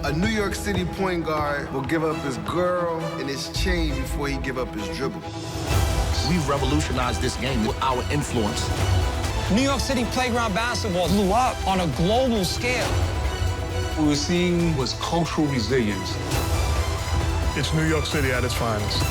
A New York City point guard will give up his girl and his chain before he give up his dribble. We've revolutionized this game with our influence. New York City playground basketball blew up on a global scale. What we were seeing was cultural resilience. It's New York City at its finest.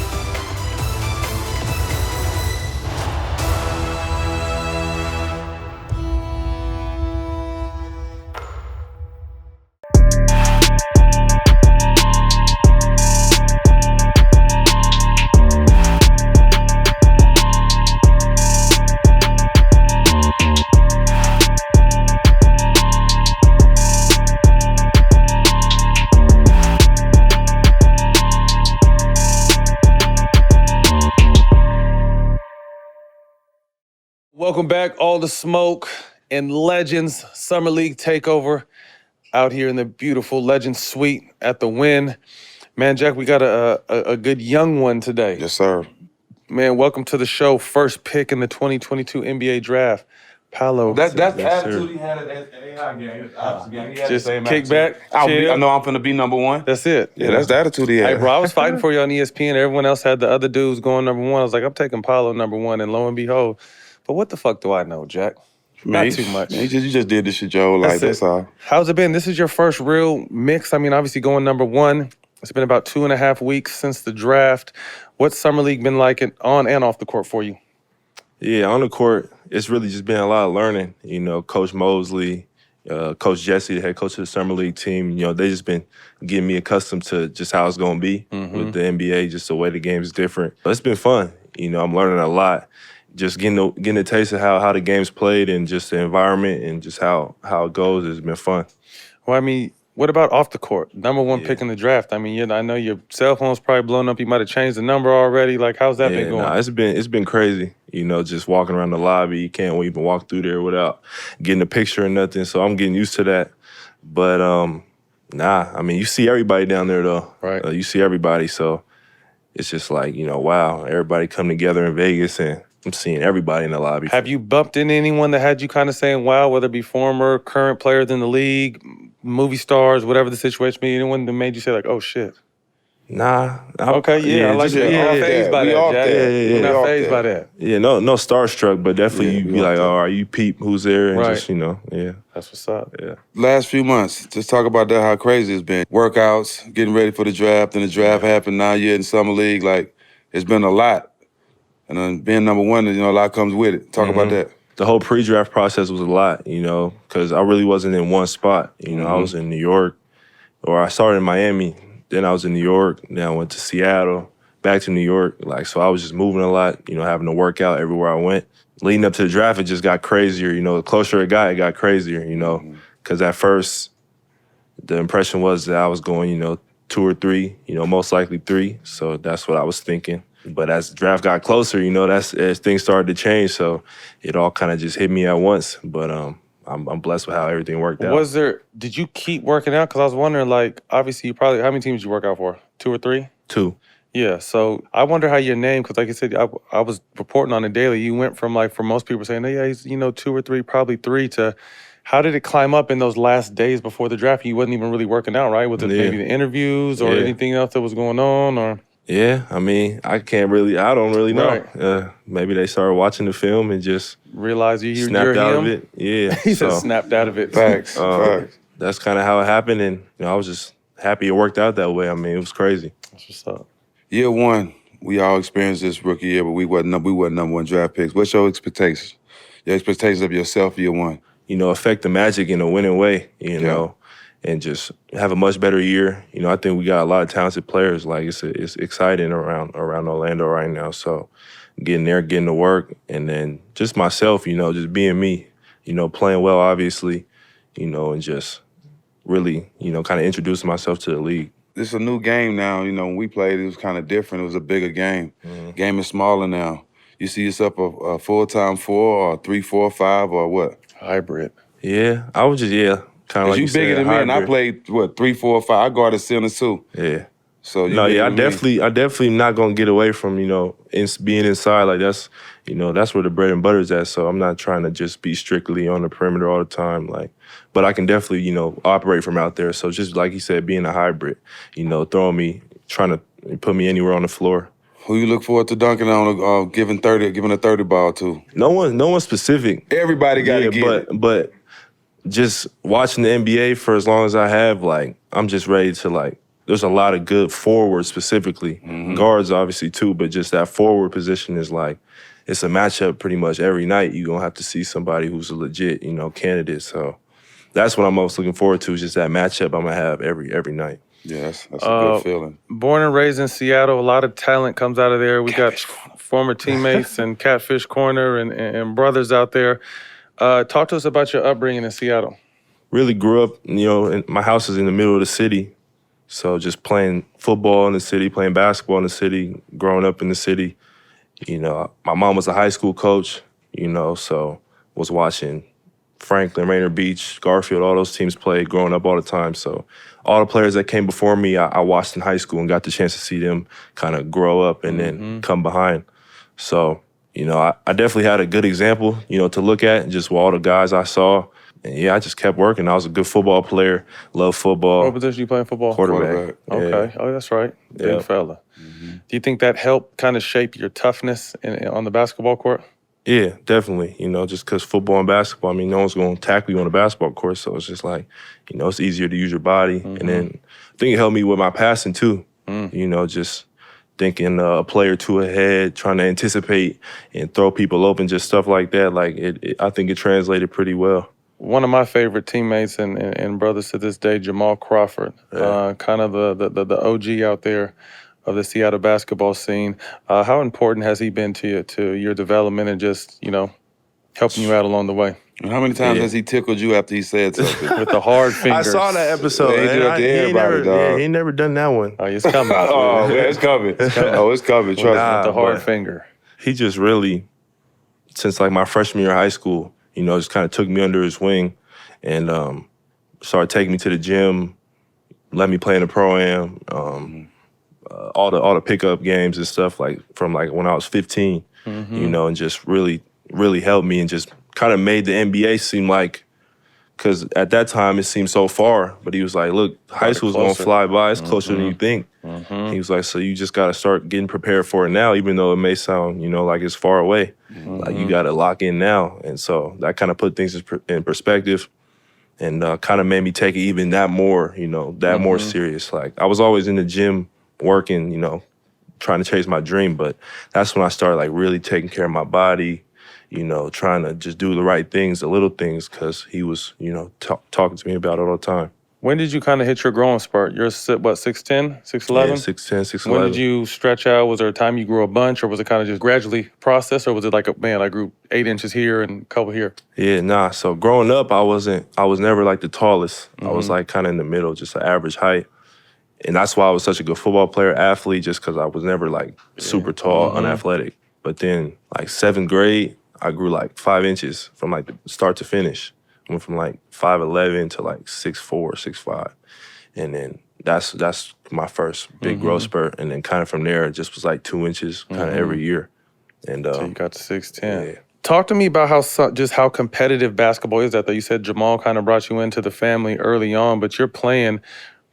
Welcome back, All the Smoke and Legends Summer League Takeover out here in the beautiful Legends Suite at the Wynn. Man, Jack, we got a good young one today. Yes, sir. Man, welcome to the show. First pick in the 2022 NBA Draft. Paolo. That's the yes, attitude he had at the AI game. He had just the same kick attitude. back, I know I'm finna be number one. That's it. Yeah, that's the attitude he had. Hey, bro, I was fighting for you on ESPN. Everyone else had the other dudes going number one. I was like, I'm taking Paolo number one, and lo and behold. But what the fuck do I know, Jack? Not too much. Man, you just did this shit your whole life, that's all. How's it been? This is your first real mix. I mean, obviously going number one. It's been about 2.5 weeks since the draft. What's Summer League been like on and off the court for you? Yeah, on the court, it's really just been a lot of learning. You know, Coach Mosley, Coach Jesse, the head coach of the Summer League team, you know, they just been getting me accustomed to just how it's going to be with the NBA, just the way the game is different. But it's been fun. You know, I'm learning a lot. Just getting a taste of how the game's played and just the environment and just how it goes has been fun. Well, I mean, what about off the court? Number one pick in the draft. I mean, I know your cell phone's probably blown up. You might have changed the number already. Like, how's that been going? Nah, it's been crazy. You know, just walking around the lobby, you can't even walk through there without getting a picture or nothing. So I'm getting used to that. But I mean, you see everybody down there though. Right. You see everybody, so it's just like, you know, wow, everybody come together in Vegas and I'm seeing everybody in the lobby. Have you bumped into anyone that had you kind of saying, wow, whether it be former, current players in the league, movie stars, whatever the situation be, anyone that made you say like, oh shit? Nah. Okay, yeah, I like that. You're not fazed by that, Jack. You're not fazed by that. Yeah, no starstruck, but definitely you be like, oh, are you peep who's there? And just, you know, yeah. That's what's up. Yeah. Last few months, just talk about that, how crazy it's been. Workouts, getting ready for the draft, and the draft happened. Now you're in Summer League. Like, it's been a lot. And then being number one, you know, a lot comes with it. Talk about that. The whole pre-draft process was a lot, you know, because I really wasn't in one spot. You know, I was in New York, or I started in Miami, then I was in New York, then I went to Seattle, back to New York. Like, so I was just moving a lot, you know, having to work out everywhere I went. Leading up to the draft, it just got crazier, you know. The closer it got crazier, you know, because at first, the impression was that I was going, you know, 2 or 3, you know, most likely 3. So that's what I was thinking. But as the draft got closer, you know, as things started to change, so it all kind of just hit me at once. But I'm blessed with how everything worked out. Did you keep working out? Because I was wondering, like, obviously how many teams did you work out for? 2 or 3? 2. Yeah, so I wonder how your name, because like I said, I was reporting on it daily. You went from, like, for most people saying, oh, yeah, he's, you know, 2 or 3, probably 3, to how did it climb up in those last days before the draft? You wasn't even really working out, right? Was it maybe the interviews or anything else that was going on, or? Yeah, I mean, I don't really know. Right. Maybe they started watching the film and just realized you're snapped out him? of it. Yeah. He said snapped out of it. Facts. That's kind of how it happened, and you know, I was just happy it worked out that way. I mean, it was crazy. That's what's up. Year one, we all experienced this rookie year, but we wasn't number one draft picks. What's your expectations? Your expectations of yourself year one? You know, affect the Magic in a winning way, you know, and just have a much better year. You know, I think we got a lot of talented players. Like, it's exciting around Orlando right now. So getting there, getting to work, and then just myself, you know, just being me, you know, playing well, obviously, you know, and just really, you know, kind of introducing myself to the league. This is a new game now. You know, when we played, it was kind of different. It was a bigger game. Game is smaller now. You see yourself a full-time 4 or 3, 4, 5, or what? Hybrid. Yeah, I was just, kind of like you bigger than me, and I played, 3, 4, 5. I guarded center too. Yeah. So I definitely not gonna get away from, you know, being inside. Like, that's, you know, that's where the bread and butter is at. So I'm not trying to just be strictly on the perimeter all the time. Like, but I can definitely, operate from out there. So just like you said, being a hybrid, throwing me, trying to put me anywhere on the floor. Who you look forward to dunking on, giving a 30 ball to? No one specific. Everybody got to get it. But just watching the NBA for as long as I have, I'm just ready to, there's a lot of good forwards specifically. Guards obviously too, but just that forward position is it's a matchup pretty much every night. You're going to have to see somebody who's a legit, candidate. So that's what I'm most looking forward to, is just that matchup I'm going to have every night. Yeah, that's a good feeling. Born and raised in Seattle, a lot of talent comes out of there. We got former teammates and Catfish Corner and brothers out there. Talk to us about your upbringing in Seattle. Really grew up, my house is in the middle of the city. So just playing football in the city, playing basketball in the city, growing up in the city. My mom was a high school coach, so was watching Franklin, Rainier Beach, Garfield, all those teams play growing up all the time. So all the players that came before me, I watched in high school and got the chance to see them kind of grow up and then come behind. So, I definitely had a good example, to look at, just with all the guys I saw. And I just kept working. I was a good football player, love football. What position you playing football? Quarterback. Okay. Oh, that's right. Big fella. Do you think that helped kind of shape your toughness on the basketball court? Yeah, definitely. Just because football and basketball, no one's going to tackle you on a basketball court. So it's just it's easier to use your body. And then I think it helped me with my passing too. Just thinking a play or two ahead, trying to anticipate and throw people open, just stuff like that. I think it translated pretty well. One of my favorite teammates and brothers to this day, Jamal Crawford, kind of the OG out there of the Seattle basketball scene. How important has he been to your development and just, helping you out along the way? And how many times has he tickled you after he said something? With the hard fingers. I saw that episode. He ain't never done that one. Oh, it's coming. Oh, man, it's coming. Oh, it's coming. Trust me. With the hard finger. He just really, since my freshman year of high school, just kind of took me under his wing and started taking me to the gym, let me play in the Pro-Am, all the pickup games and stuff from when I was 15, and just really, really helped me and just kind of made the NBA seem because at that time it seemed so far, but he was like, look, high school's going to fly by, it's closer than you think. He was like, so you just got to start getting prepared for it now, even though it may sound, like it's far away. You got to lock in now. And so that kind of put things in perspective and kind of made me take it even that more, more serious. I was always in the gym working, trying to chase my dream, but that's when I started really taking care of my body, trying to just do the right things, the little things, because he was, talking to me about it all the time. When did you kind of hit your growing spurt? You're, 6'10", 6'11"? Yeah, 6'10", 6'11". When did you stretch out? Was there a time you grew a bunch, or was it kind of just gradually processed, or was it I grew 8 inches here and a couple here? Yeah, nah. So growing up, I was never the tallest. I was kind of in the middle, just an average height. And that's why I was such a good football player, athlete, just because I was never super tall, unathletic. But then 7th grade, I grew 5 inches from the start to finish. Went from 5'11" to 6'4", 6'5". And then that's my first big growth spurt. And then kind of from there, it just was 2 inches kind of every year. And so you got to 6'10". Yeah. Talk to me about how competitive basketball is out there. You said Jamal kind of brought you into the family early on, but you're playing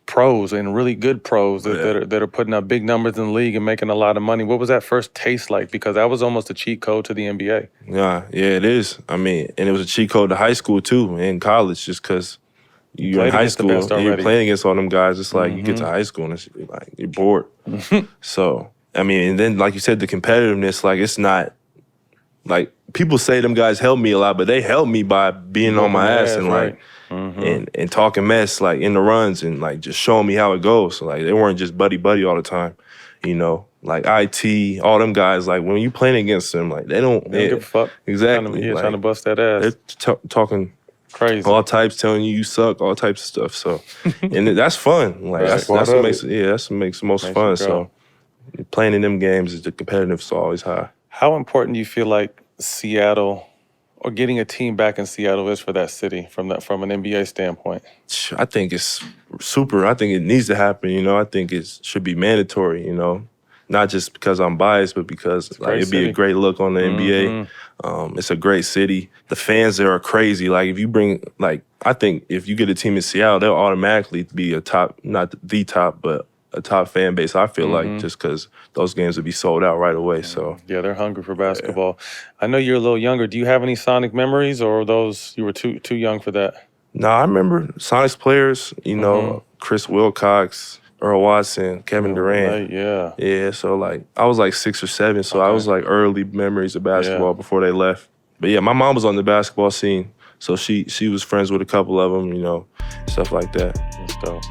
pros and really good pros that are putting up big numbers in the league and making a lot of money. What was that first taste like? Because that was almost a cheat code to the NBA. Yeah, it is. And it was a cheat code to high school too, and college, just because you're in high school and you're playing against all them guys. It's you get to high school and it's you're bored. So, and then like you said, the competitiveness, it's not, people say them guys helped me a lot, but they helped me by being on my ass and and talking mess in the runs and just showing me how it goes. So they weren't just buddy all the time, IT, all them guys. When you playing against them, they don't give a fuck. Exactly. Trying to bust that ass. They're talking crazy, all types, telling you suck, all types of stuff. So and that's fun. That's what makes it. Yeah, that's what makes the most fun. So playing in them games, the competitiveness is always high. How important do you feel like Seattle or getting a team back in Seattle is for that city from an NBA standpoint? I think it's super. I think it needs to happen, I think it should be mandatory, not just because I'm biased, but because like it'd be a great look on the NBA. It's a great city. The fans there are crazy. Like if you bring, like I think if you get a team in Seattle, they'll automatically be a top, not the top, but a top fan base. I feel like just because those games would be sold out right away. So yeah, they're hungry for basketball. I know you're a little younger. Do you have any Sonic memories, or are those you were too young for that? No, I remember Sonics players. You know, Chris Wilcox, Earl Watson, Kevin Durant. Right, Yeah, so like I was like 6 or 7, so I was like early memories of basketball before they left. But yeah, my mom was on the basketball scene, so she was friends with a couple of them, you know, stuff like that. That's dope.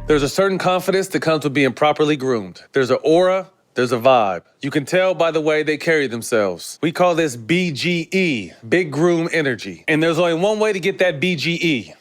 There's a certain confidence that comes with being properly groomed. There's an aura, there's a vibe. You can tell by the way they carry themselves. We call this BGE, Big Groom Energy. And there's only one way to get that BGE.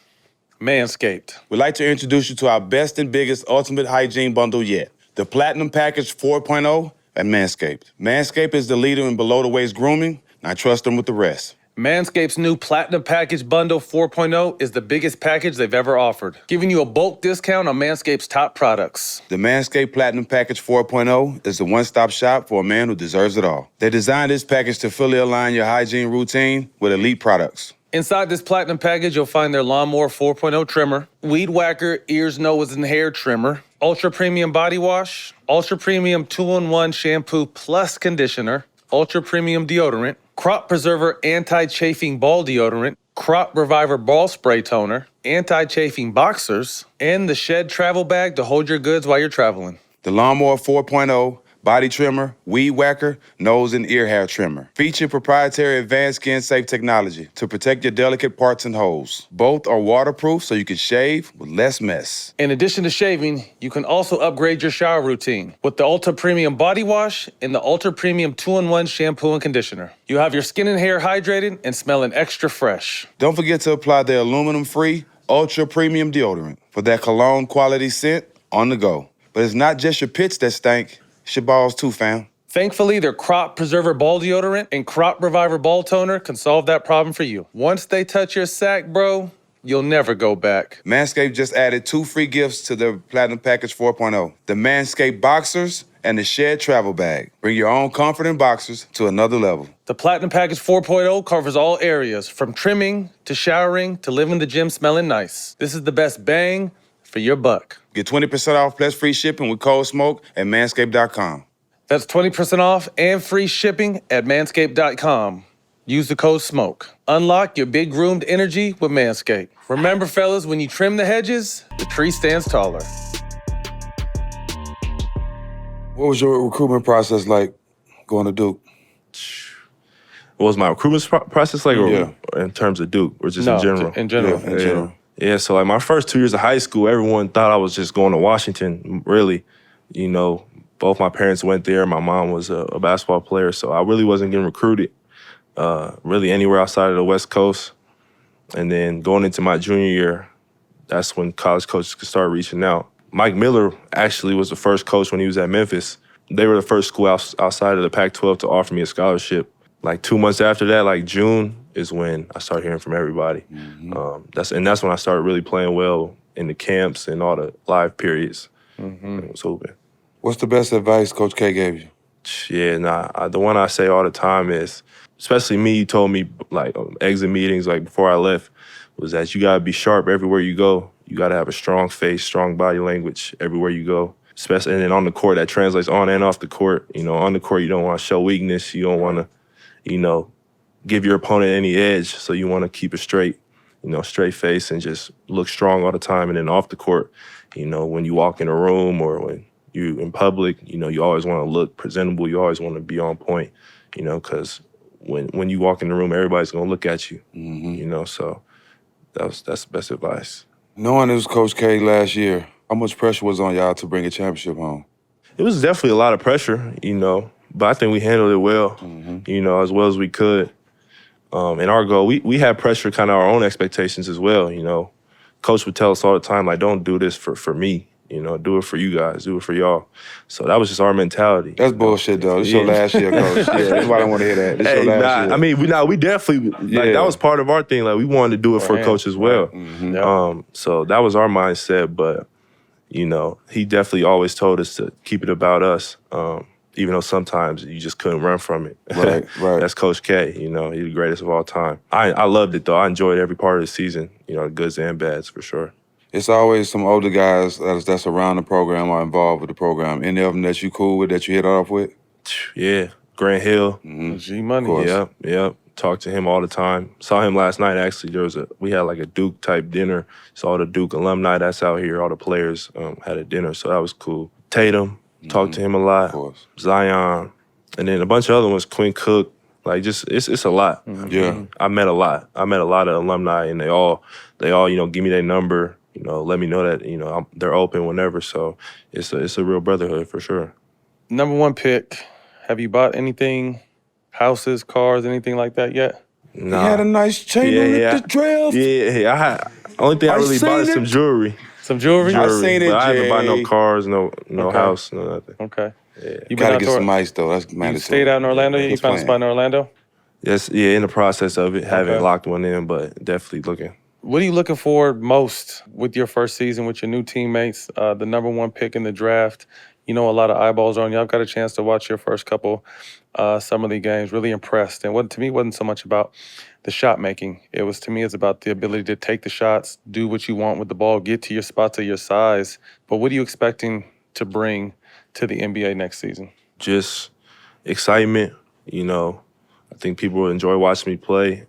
Manscaped. We'd like to introduce you to our best and biggest ultimate hygiene bundle yet, the Platinum Package 4.0 at Manscaped. Manscaped is the leader in below-the-waist grooming, and I trust them with the rest. Manscaped's new Platinum Package Bundle 4.0 is the biggest package they've ever offered, giving you a bulk discount on Manscaped's top products. The Manscaped Platinum Package 4.0 is the one-stop shop for a man who deserves it all. They designed this package to fully align your hygiene routine with elite products. Inside this Platinum package, you'll find their Lawnmower 4.0 trimmer, Weed Whacker ears, nose, and hair trimmer, Ultra Premium Body Wash, Ultra Premium 2-in-1 Shampoo Plus Conditioner, Ultra Premium Deodorant, Crop Preserver Anti-Chafing Ball Deodorant, Crop Reviver Ball Spray Toner, Anti-Chafing Boxers, and the Shed Travel Bag to hold your goods while you're traveling. The Lawnmower 4.0 Body Trimmer, Weed Whacker, Nose and Ear Hair Trimmer. Feature proprietary advanced skin-safe technology to protect your delicate parts and holes. Both are waterproof so you can shave with less mess. In addition to shaving, you can also upgrade your shower routine with the Ultra Premium Body Wash and the Ultra Premium 2-in-1 Shampoo and Conditioner. You have your skin and hair hydrated and smelling extra fresh. Don't forget to apply the aluminum-free Ultra Premium Deodorant for that cologne quality scent on the go. But it's not just your pits that stink. It's your balls too, fam. Thankfully, their Crop Preserver Ball Deodorant and Crop Reviver Ball Toner can solve that problem for you. Once they touch your sack, bro, you'll never go back. Manscaped just added 2 free gifts to their Platinum Package 4.0. The Manscaped Boxers and the Shed Travel Bag. Bring your own comfort in boxers to another level. The Platinum Package 4.0 covers all areas, from trimming to showering to living the gym smelling nice. This is the best bang for your buck. Get 20% off plus free shipping with code SMOKE at manscaped.com. That's 20% off and free shipping at manscaped.com. Use the code SMOKE. Unlock your big groomed energy with Manscaped. Remember, fellas, when you trim the hedges, the tree stands taller. What was your recruitment process like going to Duke? What was my recruitment process like, or in terms of Duke, or just in general? In general. Yeah, in general. Yeah, so like my first 2 years of high school, everyone thought I was just going to Washington, really. You know, both my parents went there. My mom was a basketball player, so I really wasn't getting recruited really anywhere outside of the West Coast. And then going into my junior year, that's when college coaches could start reaching out. Mike Miller actually was the first coach when he was at Memphis. They were the first school outside of the Pac-12 to offer me a scholarship. Like 2 months after that, like June, is when I started hearing from everybody. That's when I started really playing well in the camps and all the live periods. It was hooping. What's the best advice Coach K gave you? Yeah, the one I say all the time is, especially me, he told me like exit meetings, like before I left, was that you gotta be sharp everywhere you go. You gotta have a strong face, strong body language everywhere you go. Especially, and then on the court, that translates on and off the court. You know, on the court, you don't want to show weakness. You don't want to, give your opponent any edge. So you want to keep a straight face and just look strong all the time. And then off the court, when you walk in a room or when you in public, you always want to look presentable. You always want to be on point, because when you walk in the room, everybody's going to look at you, so that's the best advice. Knowing it was Coach K last year, how much pressure was on y'all to bring a championship home? It was definitely a lot of pressure, but I think we handled it well, as well as we could. And our goal, we had pressure, kind of our own expectations as well, Coach would tell us all the time, like, don't do this for me, do it for you guys, do it for y'all. So that was just our mentality. That's bullshit, though. This your last year, Coach. That's why I don't want to hear that. This your last year. I mean, we definitely, that was part of our thing. Like, we wanted to do it for Coach as well. So that was our mindset, but you know, he definitely always told us to keep it about us. Even though sometimes you just couldn't run from it. Right. That's Coach K, you know, he's the greatest of all time. I loved it, though. I enjoyed every part of the season, you know, goods and bads, for sure. It's always some older guys that's around the program or involved with the program. Any of them that you cool with, that you hit off with? Yeah, Grant Hill. G-Money. Yep. Talk to him all the time. Saw him last night, actually. We had like a Duke-type dinner. Saw the Duke alumni that's out here. All the players had a dinner, so that was cool. Tatum. Talked to him a lot. Of course. Zion. And then a bunch of other ones, Quinn Cook. Like, just, it's a lot. Yeah. I met a lot. I met a lot of alumni, and they all, you know, give me their number, you know, let me know that, you know, they're open whenever. So it's a real brotherhood for sure. Number 1 pick. Have you bought anything, houses, cars, anything like that yet? Nah. He had a nice chain with the draft. Yeah. Only thing I really bought is some jewelry. Some jewelry? I seen it, But I haven't bought no Jay. cars, no house, no nothing. Okay. Yeah. You Gotta out get to- some ice, though. That's You mandatory. stayed out in Orlando? You What's found a plan? spot in Orlando? Yes, yeah, in the process of it. Haven't Okay. locked one in, but definitely looking. What are you looking for most with your first season with your new teammates? The number 1 pick in the draft. You know, a lot of eyeballs on you. I've got a chance to watch your first couple summer league games. Really impressed. And what to me wasn't so much about the shot making. It was to me, it's about the ability to take the shots, do what you want with the ball, get to your spots of your size. But what are you expecting to bring to the NBA next season? Just excitement, you know. I think people will enjoy watching me play.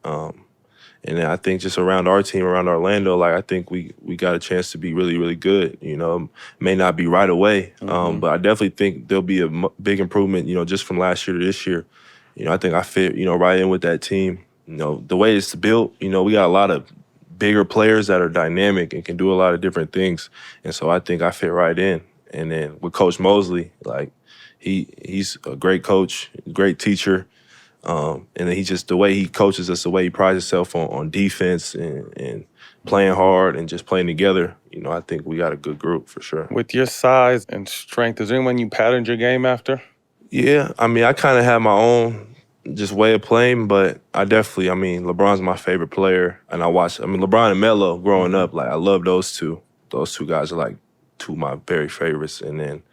And then I think just around our team, around Orlando, like I think we got a chance to be really, really good. You know, may not be right away, but I definitely think there'll be a big improvement, you know, just from last year to this year. You know, I think I fit, you know, right in with that team. You know, the way it's built, you know, we got a lot of bigger players that are dynamic and can do a lot of different things. And so I think I fit right in. And then with Coach Mosley, like he's a great coach, great teacher. And then he just, the way he coaches us, the way he prides himself on defense and playing hard and just playing together, you know, I think we got a good group for sure. With your size and strength, is there anyone you patterned your game after? Yeah, I mean, I kind of have my own just way of playing, but I definitely, I mean, LeBron's my favorite player. And LeBron and Melo growing up, like, I love those two. Those two guys are, like, two of my very favorites. And then,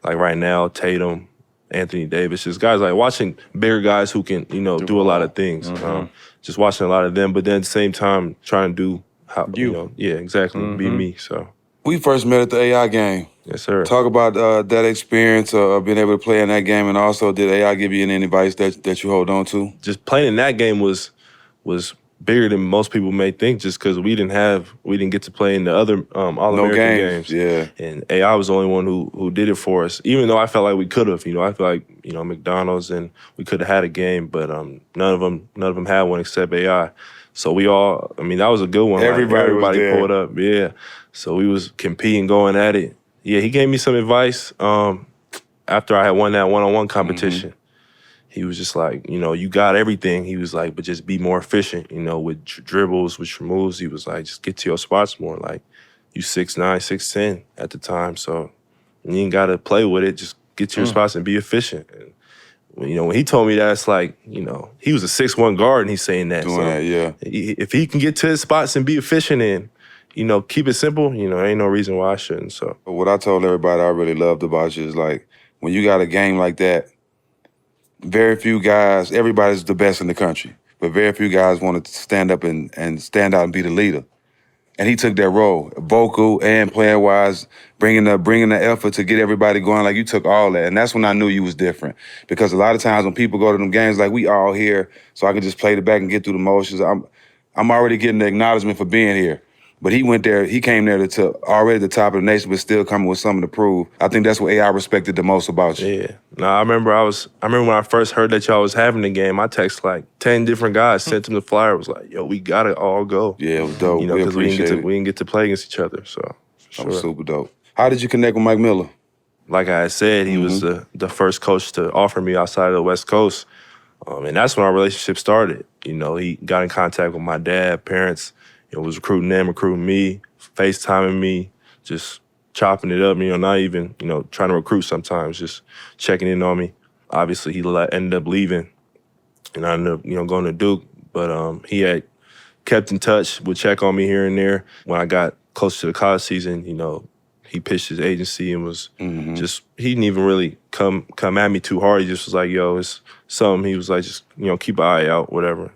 like, right now, Tatum, Anthony Davis, just guys like watching bigger guys who can, you know, do a lot of things. Just watching a lot of them, but then at the same time trying to do how you know, yeah, exactly, be me. So We first met at the AI game. yes, sir. Talk about that experience of being able to play in that game, and also did AI give you any advice that you hold on to? Just playing in that game was bigger than most people may think, just because we didn't get to play in the other All-American games. Yeah. And AI was the only one who did it for us, even though I felt like we could have. You know, I feel like, you know, McDonald's and we could have had a game, but none of them had one except AI. So we all, I mean, that was a good one. Everybody was there. pulled up, yeah. So we was competing, going at it. Yeah, he gave me some advice after I had won that one-on-one competition. He was just like, you know, you got everything. He was like, but just be more efficient, you know, with dribbles, with your moves. He was like, just get to your spots more. Like, you 6'9", 6'10" at the time, so you ain't got to play with it. Just get to your spots and be efficient. And, you know, when he told me that, it's like, you know, he was a 6'1" guard and he's saying that. Doing that, yeah. If he can get to his spots and be efficient and, you know, keep it simple, you know, ain't no reason why I shouldn't, so. What I told everybody I really loved about you is, like, when you got a game like that, very few guys, everybody's the best in the country, but very few guys wanted to stand up and stand out and be the leader. And he took that role, vocal and player-wise, bringing the effort to get everybody going. Like, you took all that. And that's when I knew you was different. Because a lot of times when people go to them games, like, we all here, so I can just play the back and get through the motions. I'm already getting the acknowledgement for being here. But he went there, he came there to already at the top of the nation, but still coming with something to prove. I think that's what AI respected the most about you. Yeah. No, I remember when I first heard that y'all was having the game, I texted like 10 different guys, sent them the flyer, was like, yo, we gotta all go. Yeah, it was dope. You know, we because we appreciate didn't get to play against each other. So That was super dope. How did you connect with Mike Miller? like I had said, he was the first coach to offer me outside of the West Coast. And that's when our relationship started. You know, he got in contact with my dad, parents, you know, was recruiting them, recruiting me, FaceTiming me, just chopping it up, you know, not even, you know, trying to recruit sometimes, just checking in on me. Obviously, he ended up leaving, and I ended up, you know, going to Duke. But he had kept in touch, would check on me here and there. When I got close to the college season, you know, he pitched his agency and was just, he didn't even really come at me too hard. He just was like, yo, it's something. He was like, just, keep an eye out, whatever,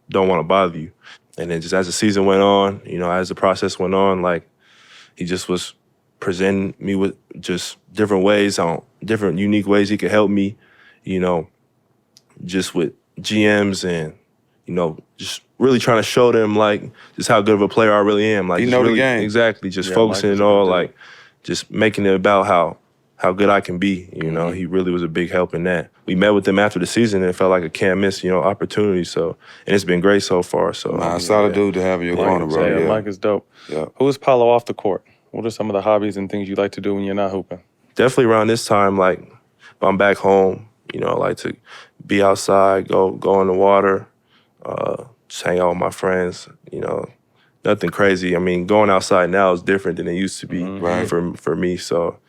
don't want to bother you. And then just as the season went on, as the process went on, like, he just was presenting me with just different ways, different unique ways he could help me, just with GMs and, just really trying to show them, like, just how good of a player I really am. Like, You just know the really, game. Exactly, just focusing it all, like, just making it about how good I can be, He really was a big help in that. We met with him after the season and it felt like a can't miss, opportunity. So, and it's been great so far. So, solid dude to have in your corner, bro. Yeah, Mike is dope. Yeah. Who is Paolo off the court? What are some of the hobbies and things you like to do when you're not hooping? Definitely around this time, like, if I'm back home, I like to be outside, go in the water, just hang out with my friends, nothing crazy. I mean, going outside now is different than it used to be for me. So,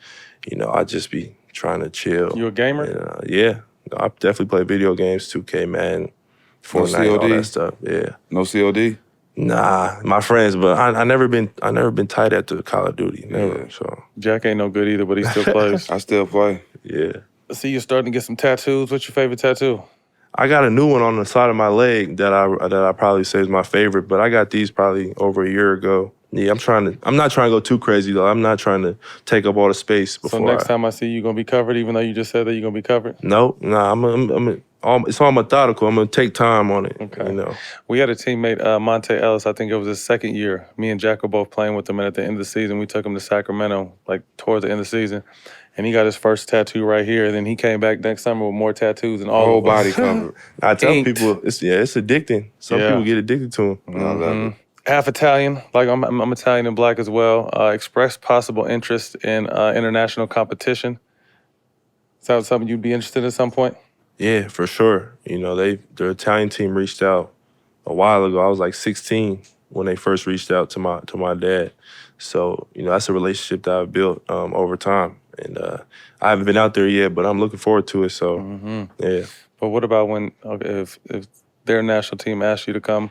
I just be trying to chill. You a gamer? And, yeah. I definitely play video games, 2K, man, Fortnite, all that stuff. Yeah. No COD? Nah, my friends, but I never been tight at the Call of Duty. Never. Yeah. So Jack ain't no good either, but he still plays. I still play. yeah. I see you're starting to get some tattoos. What's your favorite tattoo? I got a new one on the side of my leg that I probably say is my favorite, but I got these probably over a year ago. Yeah, I'm not trying to go too crazy though. I'm not trying to take up all the space before. So next time I see you, gonna be covered, even though you just said that you're gonna be covered? No, it's all methodical. I'm gonna take time on it. Okay. We had a teammate, Monte Ellis. I think it was his second year. Me and Jack were both playing with him, and at the end of the season, we took him to Sacramento, like towards the end of the season, and he got his first tattoo right here. Then he came back next summer with more tattoos and all Whole of us. body covered. I tell Inked. people, it's addicting. Some people get addicted to them. I love it. Half Italian, like I'm Italian and black as well. Expressed possible interest in international competition. Is that something you'd be interested in at some point? Yeah, for sure. The Italian team reached out a while ago. I was like 16 when they first reached out to my dad. So, that's a relationship that I've built over time. And I haven't been out there yet, but I'm looking forward to it. So, yeah. But what about when, if their national team asks you to come,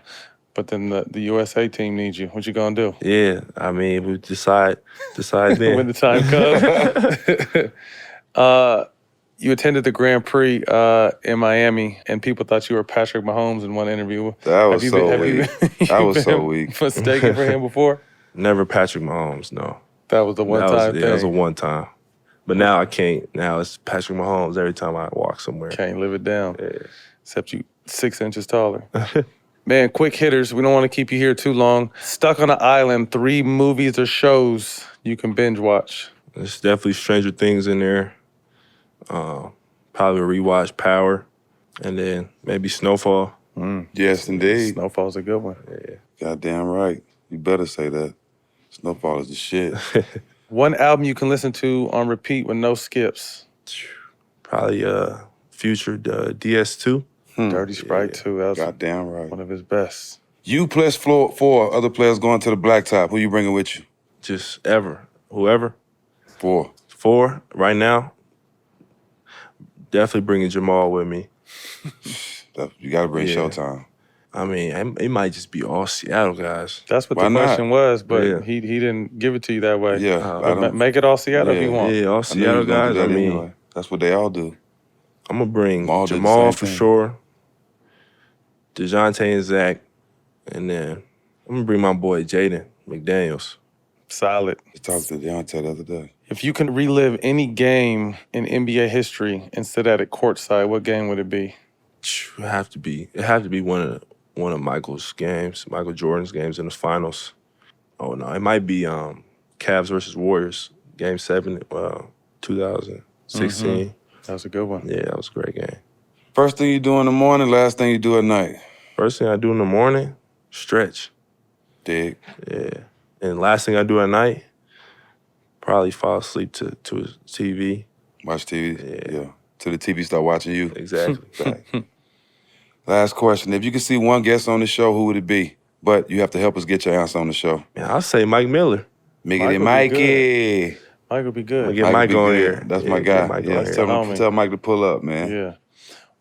but then the USA team needs you, what you gonna do? Yeah, I mean, we decide then. When the time comes. You attended the Grand Prix in Miami, and people thought you were Patrick Mahomes in one interview. That was so weak. That was so weak. Mistaken for him before? Never Patrick Mahomes, no. That was the one-time thing. That was a one-time. But now I can't. Now it's Patrick Mahomes every time I walk somewhere. Can't live it down. Yeah. Except you 6 inches taller. Man, quick hitters. We don't want to keep you here too long. Stuck on an island, 3 movies or shows you can binge watch. There's definitely Stranger Things in there. Probably rewatch Power, and then maybe Snowfall. Yes, indeed. Snowfall's a good one. Yeah. Goddamn right. You better say that. Snowfall is the shit. One album you can listen to on repeat with no skips. Probably Future DS2. Dirty Sprite 2. That was Goddamn right. one of his best. You plus 4 other players going to the blacktop. Who you bringing with you? Just whoever. 4. 4 right now. Definitely bringing Jamal with me. You got to bring Yeah. Showtime. I mean, it might just be all Seattle guys. That's what Why the not? question was, but Yeah. he didn't give it to you that way. Yeah. But make it all Seattle if you want. Yeah, all I knew you Seattle was gonna do guys. that I mean, anyway. That's what they all do. I'm gonna bring Jamal did the Jamal same for thing. sure, DeJounte and Zach, and then I'm gonna bring my boy Jaden McDaniels. Solid. I talked to Deontay the other day. If you can relive any game in NBA history and sit at it courtside, what game would it be? It have to be one of Michael Jordan's games in the finals. Oh no, it might be Cavs versus Warriors, Game 7, 2016. That was a good one. Yeah, that was a great game. First thing you do in the morning, last thing you do at night. First thing I do in the morning, stretch. Dig. Yeah. And last thing I do at night, probably fall asleep to TV. Watch TV. Yeah. Till the TV start watching you. Exactly. Back. Last question. If you could see one guest on the show, who would it be? But you have to help us get your answer on the show. Man, I'll say Mike Miller. Miggity Mike would be Mikey. Mike would be good. I'll get Mike be on good. here. That's Yeah, my get guy. Mike Yeah, on here. tell Mike to pull up, man. Yeah.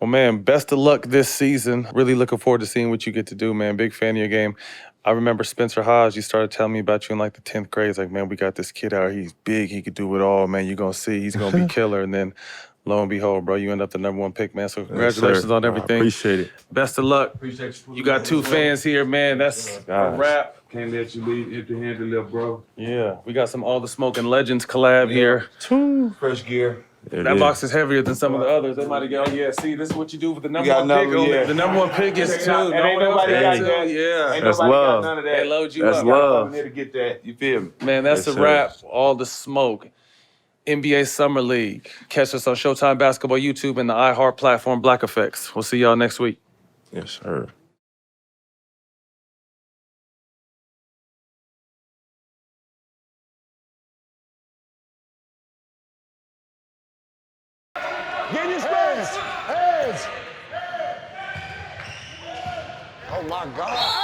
Well, man, best of luck this season. Really looking forward to seeing what you get to do, man. Big fan of your game. I remember Spencer Hodge, you started telling me about you in like the 10th grade. It's like, man, we got this kid out here. He's big. He could do it all, man. You're going to see. He's going to be killer. And then lo and behold, bro, you end up the #1 pick, man. So congratulations on everything. I appreciate it. Best of luck. You got 2 fans here, man. That's a wrap. Can't let you leave empty-handed, little bro. Yeah, we got some All the Smoking Legends collab here. Fresh gear. That box is heavier than some of the others. They might have gone, yeah, see, this is what you do with the #1 got pick. yeah. The #1 pick is 2. Ain't No one else nobody has got 2. that. Yeah. Ain't That's nobody love. got none of that. They load you That's up. love. I'm here to get that. You feel me? Man, that's Yes, a sir. wrap. All the smoke. NBA Summer League. Catch us on Showtime Basketball YouTube and the iHeart platform Black Effects. We'll see y'all next week. Yes, sir. Get your space! Hands! Oh my God!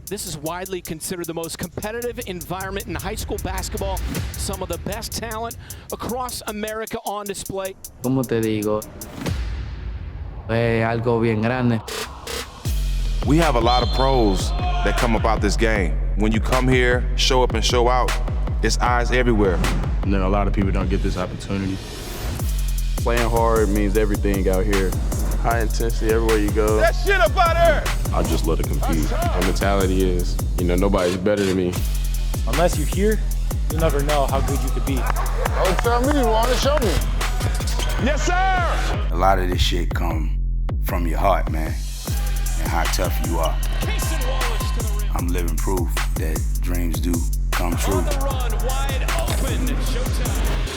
This is widely considered the most competitive environment in high school basketball. Some of the best talent across America on display. ¿Cómo te digo? Es algo bien grande. We have a lot of pros that come about this game. When you come here, show up and show out, it's eyes everywhere. And then a lot of people don't get this opportunity. Playing hard means everything out here. High intensity everywhere you go. That shit up out there! I just love to compete. My mentality is, nobody's better than me. Unless you're here, you'll never know how good you could be. Don't tell me, you want to show me. Yes, sir! A lot of this shit come from your heart, man, and how tough you are. I'm living proof that dreams do come true. On the run, wide open, Showtime.